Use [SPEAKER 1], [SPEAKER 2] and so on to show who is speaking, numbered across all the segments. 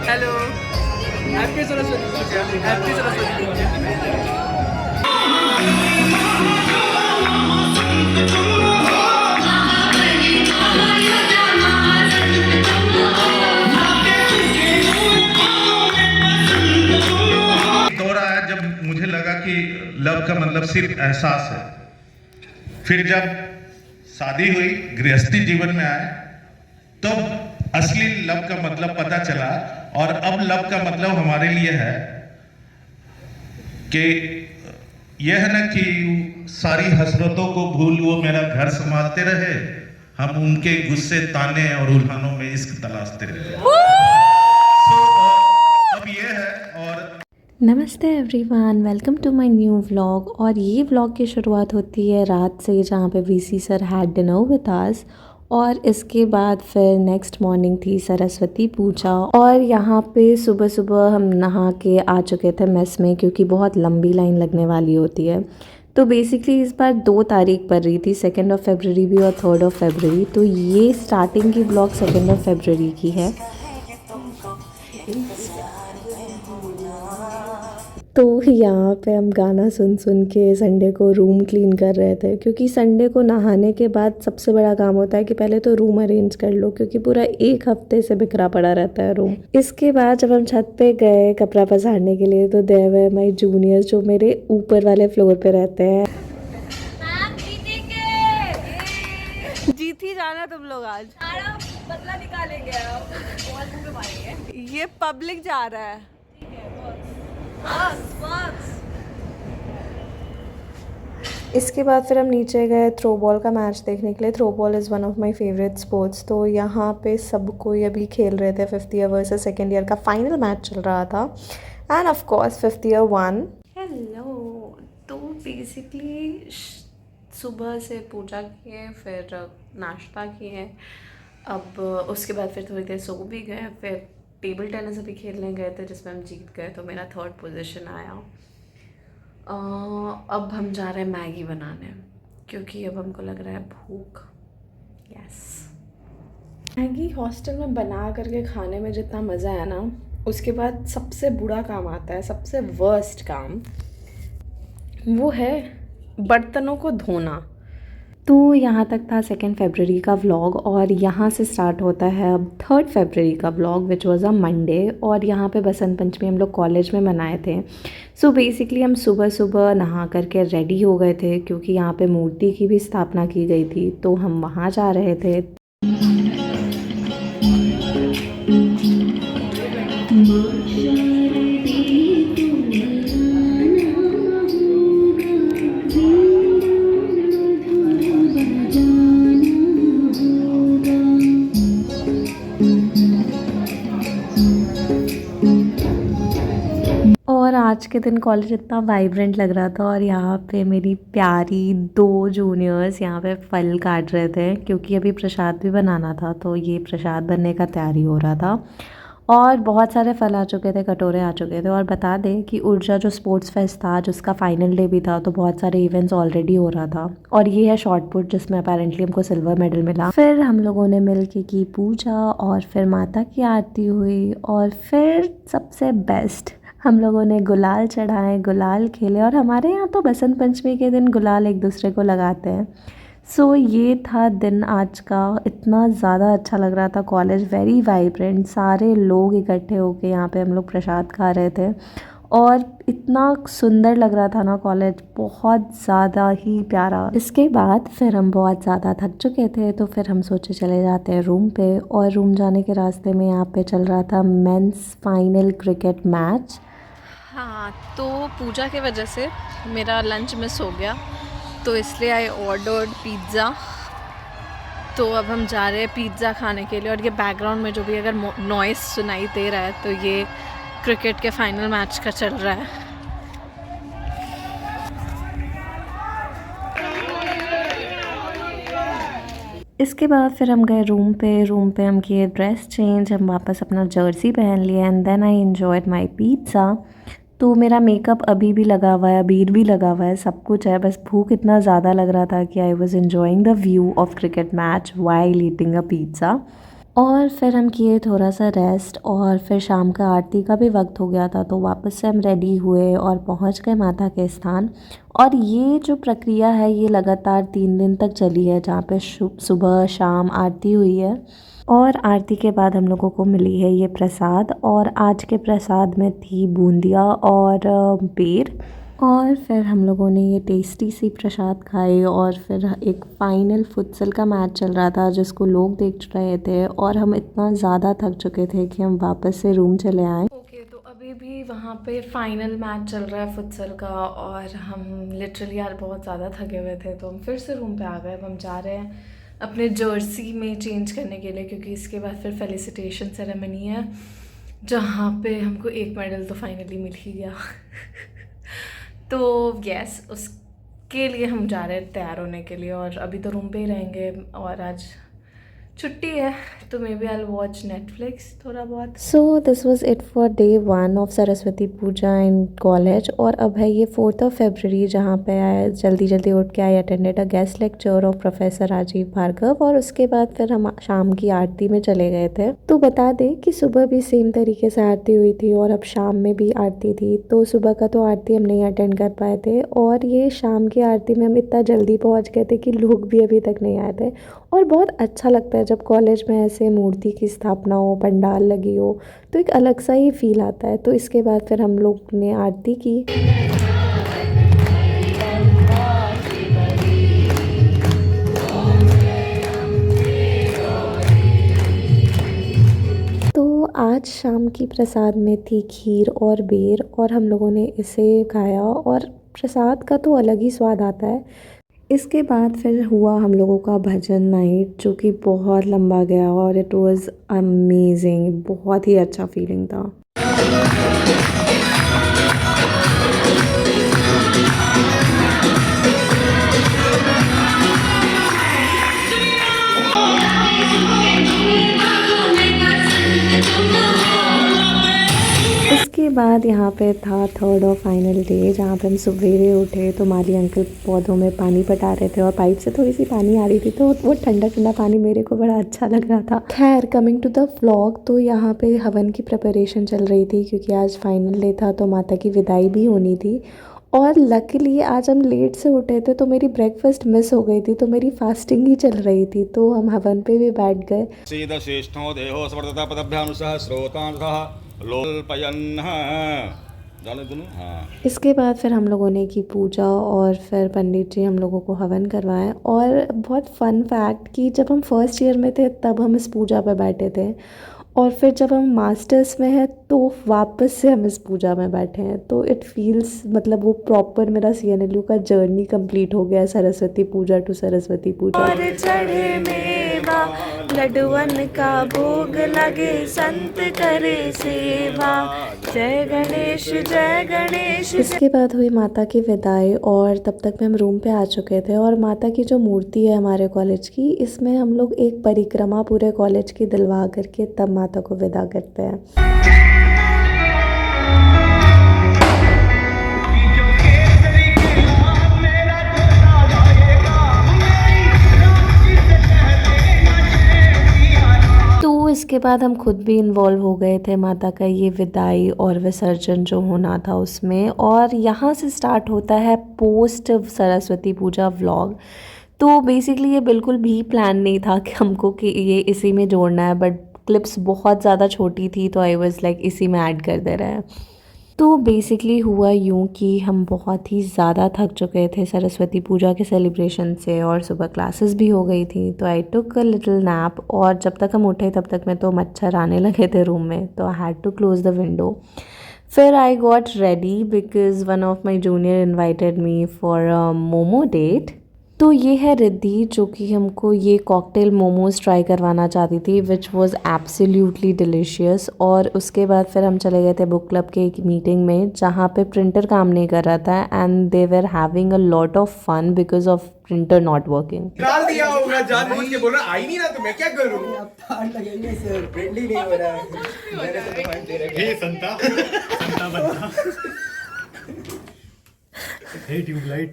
[SPEAKER 1] Hello, happy Saraswati पूजा, happy Saraswati पूजा।
[SPEAKER 2] दौर आया जब मुझे लगा कि लव का मतलब सिर्फ एहसास है। फिर जब शादी हुई, गृहस्थी जीवन में आए, तब असली लव का मतलब पता चला। और अब लव का मतलब हमारे लिए है कि यह है ना कि सारी हसरतों को भूल वो मेरा घर संभालते रहे, हम उनके गुस्से, ताने और उल्हानों में इश्क तलाशते रहे। अब ये है। और
[SPEAKER 3] नमस्ते everyone, welcome to my new vlog. और ये व्लॉग की शुरुआत होती है रात से, जहाँ पे VC sir had dinner with us. और इसके बाद फिर नेक्स्ट मॉर्निंग थी सरस्वती पूजा। और यहाँ पे सुबह सुबह हम नहा के आ चुके थे मेस में, क्योंकि बहुत लंबी लाइन लगने वाली होती है। तो बेसिकली इस बार 2 तारीख पड़ रही थी, 2 फरवरी भी और 3 फरवरी। तो ये स्टार्टिंग की ब्लॉग 2 फरवरी की है। तो यहाँ पे हम गाना सुन सुन के संडे को रूम क्लीन कर रहे थे, क्योंकि संडे को नहाने के बाद सबसे बड़ा काम होता है कि पहले तो रूम अरेंज कर लो, क्योंकि पूरा एक हफ्ते से बिखरा पड़ा रहता है रूम। इसके बाद जब हम छत पे गए कपड़ा पसारने के लिए, तो देयर वर माय जूनियर्स जो मेरे ऊपर वाले फ्लोर पे रहते हैं।
[SPEAKER 1] जीत ही जाना तुम लोग आज।
[SPEAKER 4] बदला निकालेंगे अब, बॉल मुंह पे मारेंगे।
[SPEAKER 1] ये पब्लिक जा रहा है।
[SPEAKER 4] बस
[SPEAKER 3] इसके बाद फिर हम नीचे गए थ्रो बॉल का मैच देखने के लिए। Throw ball is one of my favourite sports. तो यहाँ पे सब कोई अभी खेल रहे थे। 5th year versus 2nd year का फाइनल मैच चल रहा था, end of course 5th year one. Hello. तो बेसिकली सुबह से पूजा किए, फिर नाश्ता किए। अब उसके बाद फिर थोड़ी देर सो भी गए। फिर टेबल टेनिस अभी खेलने गए थे, जिसमें हम जीत गए, तो मेरा 3rd पोजीशन आया। अब हम जा रहे हैं मैगी बनाने, क्योंकि अब हमको लग रहा है भूख। यस, मैगी हॉस्टल में बना करके खाने में जितना मज़ा है ना, उसके बाद सबसे बुरा काम आता है, सबसे वर्स्ट काम, वो है बर्तनों को धोना। तो यहाँ तक था 2 फरवरी का व्लॉग, और यहाँ से स्टार्ट होता है अब 3 फरवरी का vlog, which was a Monday. और यहाँ पे बसंत पंचमी हम लोग कॉलेज में मनाए थे। सो बेसिकली हम सुबह सुबह नहा करके रेडी हो गए थे, क्योंकि यहाँ पे मूर्ति की भी स्थापना की गई थी, तो हम वहाँ जा रहे थे। और आज के दिन कॉलेज इतना वाइब्रेंट लग रहा था। और यहाँ पे मेरी प्यारी 2 जूनियर्स यहाँ पे फल काट रहे थे, क्योंकि अभी प्रसाद भी बनाना था, तो ये प्रसाद बनने का तैयारी हो रहा था। और बहुत सारे फल आ चुके थे, कटोरे आ चुके थे। और बता दें कि ऊर्जा जो स्पोर्ट्स फेस्ट था, जिसका फाइनल डे भी था, तो बहुत सारे इवेंट्स ऑलरेडी हो रहा था। और ये है शॉर्ट पुट, जिसमें अपेरेंटली हमको सिल्वर मेडल मिला। फिर हम लोगों ने मिल के की पूजा, और फिर माता की आरती हुई, और फिर सबसे बेस्ट हम लोगों ने गुलाल चढ़ाए, गुलाल खेले। और हमारे यहाँ तो बसंत पंचमी के दिन गुलाल एक दूसरे को लगाते हैं। सो ये था दिन आज का। इतना ज़्यादा अच्छा लग रहा था कॉलेज, वेरी वाइब्रेंट, सारे लोग इकट्ठे होके यहाँ पे हम लोग प्रसाद खा रहे थे। और इतना सुंदर लग रहा था ना कॉलेज, बहुत ज़्यादा ही प्यारा। इसके बाद फिर हम बहुत ज़्यादा थक चुके थे, तो फिर हम सोचे चले जाते हैं रूम पे। और रूम जाने के रास्ते में यहाँ पे चल रहा था मेंस फाइनल क्रिकेट मैच।
[SPEAKER 1] हाँ, तो पूजा की वजह से मेरा लंच मिस हो गया, तो इसलिए आई ऑर्डर्ड पिज़्ज़ा। तो अब हम जा रहे हैं पिज़्ज़ा खाने के लिए। और ये बैकग्राउंड में जो भी अगर नॉइस सुनाई दे रहा है, तो ये क्रिकेट के फाइनल मैच का चल रहा है।
[SPEAKER 3] इसके बाद फिर हम गए रूम पे हम किए ड्रेस चेंज, हम वापस अपना जर्सी पहन लिया, and then I enjoyed my pizza. तो मेरा मेकअप अभी भी लगा हुआ है, बीड भी लगा हुआ है, सब कुछ है, बस भूख इतना ज़्यादा लग रहा था कि I was enjoying the view of cricket match while eating a pizza. और फिर हम किए थोड़ा सा रेस्ट और फिर शाम का आरती का भी वक्त हो गया था, तो वापस से हम रेडी हुए और पहुंच गए माता के स्थान। और ये जो प्रक्रिया है ये लगातार 3 दिन तक चली है, जहाँ पे सुबह शाम आरती हुई है। और आरती के बाद हम लोगों को मिली है ये प्रसाद, और आज के प्रसाद में थी बूंदिया और बेर। और फिर हम लोगों ने ये टेस्टी सी प्रसाद खाए, और फिर एक फाइनल फुटसल का मैच चल रहा था जिसको लोग देख रहे थे, और हम इतना ज़्यादा थक चुके थे कि हम वापस से रूम चले आए।
[SPEAKER 1] ओके, तो अभी भी वहाँ पे फाइनल मैच चल रहा है फुटसल का, और हम लिटरली यार बहुत ज़्यादा थके हुए थे, तो हम फिर से रूम पे आ गए। अब हम जा रहे हैं अपने जर्सी में चेंज करने के लिए, क्योंकि इसके बाद फिर फेलिसिटेशन सेरेमनी है, जहाँ पे हमको एक मेडल तो फाइनली मिल ही गया। तो यस, उसके लिए हम जा रहे हैं तैयार होने के लिए, और अभी तो रूम पे ही रहेंगे, और आज छुट्टी है तो maybe I watch Netflix थोड़ा बहुत।
[SPEAKER 3] So this was it for day 1 of Saraswati Puja in college. और अब है ये 4 फरवरी, जहाँ पे आए जल्दी जल्दी उठ के I attended a guest lecture of professor Rajeev Bhargava, और उसके बाद फिर हम शाम की आरती में चले गए थे। तो बता दें कि सुबह भी सेम तरीके से आरती हुई थी और अब शाम में भी आरती थी। तो सुबह का तो आरती हम नहीं अटेंड कर पाए थे, और ये शाम की आरती में हम इतना जल्दी पहुँच गए थे कि लोग भी अभी तक नहीं आए थे। और बहुत अच्छा लगता है जब कॉलेज में ऐसे मूर्ति की स्थापना हो, पंडाल लगी हो, तो एक अलग सा ही फील आता है। तो इसके बाद फिर हम लोग ने आरती की। तो आज शाम की प्रसाद में थी खीर और बेर, और हम लोगों ने इसे खाया, और प्रसाद का तो अलग ही स्वाद आता है। इसके बाद फिर हुआ हम लोगों का भजन नाइट, जो कि बहुत लंबा गया, और इट वाज अमेजिंग, बहुत ही अच्छा फीलिंग था। उसके बाद यहाँ पे था 3rd और फाइनल डे, जहाँ पे हम सवेरे उठे तो माली अंकल पौधों में पानी पटा रहे थे, और पाइप से थोड़ी सी पानी आ रही थी, तो वो ठंडा ठंडा पानी मेरे को बड़ा अच्छा लग रहा था। खैर, कमिंग टू द व्लॉग, तो यहाँ पे हवन की प्रिपरेशन चल रही थी, क्योंकि आज फाइनल डे था तो माता की विदाई भी होनी थी। और लकीली आज हम लेट से उठे थे, तो मेरी ब्रेकफास्ट मिस हो गई थी, तो मेरी फास्टिंग ही चल रही थी, तो हम हवन पे भी बैठ गए।
[SPEAKER 5] श्रेष्ठो देहो स्वर्धता पदभ्यानुसः श्रोतानुसः लोल्पयन् जाने दोनों। हाँ,
[SPEAKER 3] इसके बाद फिर हम लोगों ने की पूजा, और फिर पंडित जी हम लोगों को हवन करवाएं। और बहुत फ़न फैक्ट कि जब हम फर्स्ट ईयर में थे तब हम इस पूजा पे बैठे थे, और फिर जब हम मास्टर्स में हैं तो वापस से हम इस पूजा में बैठे हैं। तो इट फील्स, मतलब वो प्रॉपर मेरा CNLU का जर्नी कंप्लीट हो गया, सरस्वती पूजा टू सरस्वती पूजा।
[SPEAKER 6] और चढ़े मेवा लड्डुअन का भोग लगे, संत करे सेवा, जय गणेश जय गणेश।
[SPEAKER 3] इसके बाद हुई माता की विदाई, और तब तक में हम रूम पे आ चुके थे। और माता की जो मूर्ति है हमारे कॉलेज की, इसमें हम लोग एक परिक्रमा पूरे कॉलेज की दिलवा करके तब माता को विदा करते हैं। तो इसके बाद हम खुद भी इन्वॉल्व हो गए थे माता का ये विदाई और विसर्जन जो होना था उसमें। और यहाँ से स्टार्ट होता है पोस्ट सरस्वती पूजा व्लॉग। तो बेसिकली ये बिल्कुल भी प्लान नहीं था कि हमको कि ये इसी में जोड़ना है, बट क्लिप्स बहुत ज़्यादा छोटी थी तो आई वाज लाइक इसी में ऐड कर दे रहे हैं। तो बेसिकली हुआ यूँ कि हम बहुत ही ज़्यादा थक चुके थे सरस्वती पूजा के सेलिब्रेशन से, और सुबह क्लासेस भी हो गई थी, तो आई टुक अ लिटिल नैप। और जब तक हम उठे तब तक में तो मच्छर आने लगे थे रूम में, तो I had to close the window. फिर I got ready because one of my junior invited me for a momo date. तो ये है रिद्धि, जो कि हमको ये कॉकटेल मोमोज ट्राई करवाना चाहती थी, विच वॉज एब्सोल्युटली डिलीशियस। और उसके बाद फिर हम चले गए थे बुक क्लब के एक मीटिंग में, जहाँ पे प्रिंटर काम नहीं कर रहा था, and they were having a lot of fun because of printer not working.
[SPEAKER 7] डाल दिया होगा जानबूझ के, बोल रहा आई नहीं ना तो मैं क्या करूं। अब लगेंगे सर, फ्रेंडली नहीं हो रहा है, मेरे से तो पॉइंट दे रहे हैं। हे संता संता बनता
[SPEAKER 8] हे ट्यूबलाइट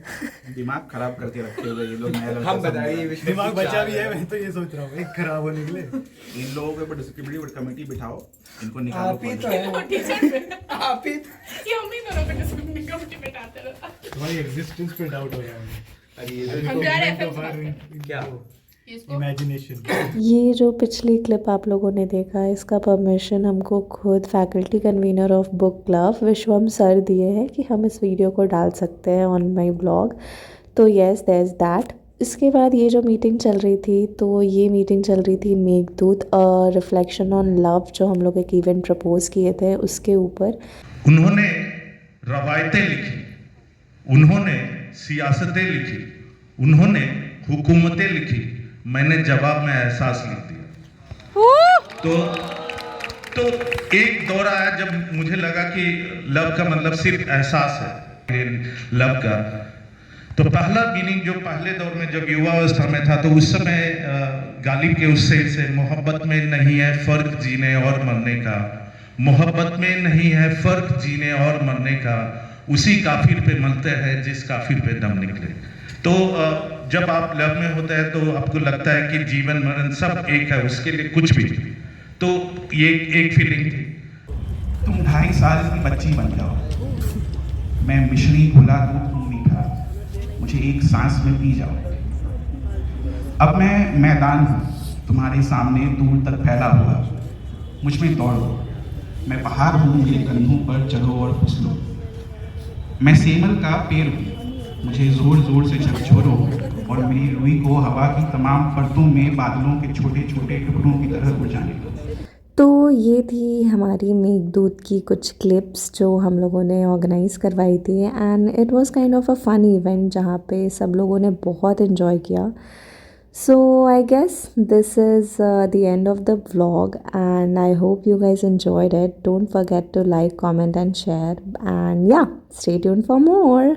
[SPEAKER 9] दिमाग खराब करके रखे हुए ये लोग। नया
[SPEAKER 7] हम बताइए
[SPEAKER 8] दिमाग बचा भी है, मैं तो ये सोच रहा हूँ एक खराब होने के लिए।
[SPEAKER 9] इन लोगों के ऊपर डिस्क्रिप्टिव कमेटी बिठाओ, इनको निकालो।
[SPEAKER 7] आप ही तो है, आप ही
[SPEAKER 4] ये हम ही दोनों पे डिस्क्रिप्टिव कमेटी बैठाते रहता है।
[SPEAKER 8] तुम्हारी एग्जिस्टेंस पे डाउट हो रहा है।
[SPEAKER 7] अरे ये
[SPEAKER 4] हम जा रहे हैं
[SPEAKER 7] क्या
[SPEAKER 8] इमेजिनेशन।
[SPEAKER 3] ये जो पिछली क्लिप आप लोगों ने देखा, इसका परमिशन हमको खुद faculty convener of book club Viswam sir दिए हैं कि हम इस वीडियो को डाल सकते हैं ऑन माय ब्लॉग। तो येस देयर इज़ दैट। इसके बाद ये जो मीटिंग चल रही थी, तो ये मीटिंग चल रही थी मेघदूत रिफ्लेक्शन ऑन लव, जो हम लोग एक इवेंट प्रपोज किए थे उसके ऊपर।
[SPEAKER 2] उन्होंने रवायतें लिखी, उन्होंने सियासतें लिखी, उन्होंने हुकूमतें लिखी, मैंने जवाब में एहसास लिख दिया। तो एक दौर आया जब मुझे लगा कि लव का मतलब सिर्फ एहसास है लव का। तो पहला मीनिंग जो पहले दौर में जब युवावस्था में था, तो उस समय गालिब के उस शेर से, मोहब्बत में नहीं है फर्क जीने और मरने का, मोहब्बत में नहीं है फर्क जीने और मरने का, उसी काफिर पे मरते हैं जिस काफिर पे दम निकले। तो जब आप लव में होते हैं तो आपको लगता है कि जीवन मरण सब एक है, उसके लिए कुछ भी। तो ये एक फीलिंग थी।
[SPEAKER 9] तुम 2.5 साल की बच्ची बन जाओ, मैं मिश्री घुला दूध तुम मीठा, मुझे एक सांस में पी जाओ। अब मैं मैदान हूँ तुम्हारे सामने दूर तक फैला हुआ, मुझ में दौड़ो, मैं पहाड़ हूँ मेरे कंधों पर चढ़ो और फिसलो। मैं सेमल का पेड़ हूँ, मुझे जोर जोर से झकझोरो और मेरी रुई को हवा की तमाम परतों में बादलों के छोटे छोटे टुकड़ों की तरह उड़ जाने दो।
[SPEAKER 3] तो ये थी हमारी मेघदूत की कुछ क्लिप्स जो हम लोगों ने ऑर्गेनाइज़ करवाई थी, and it was kind of a fun event जहाँ पे सब लोगों ने बहुत इन्जॉय किया। So I guess this is the end of the vlog, and I hope you guys enjoyed it. Don't forget to like, comment and share, and yeah, stay tuned for more.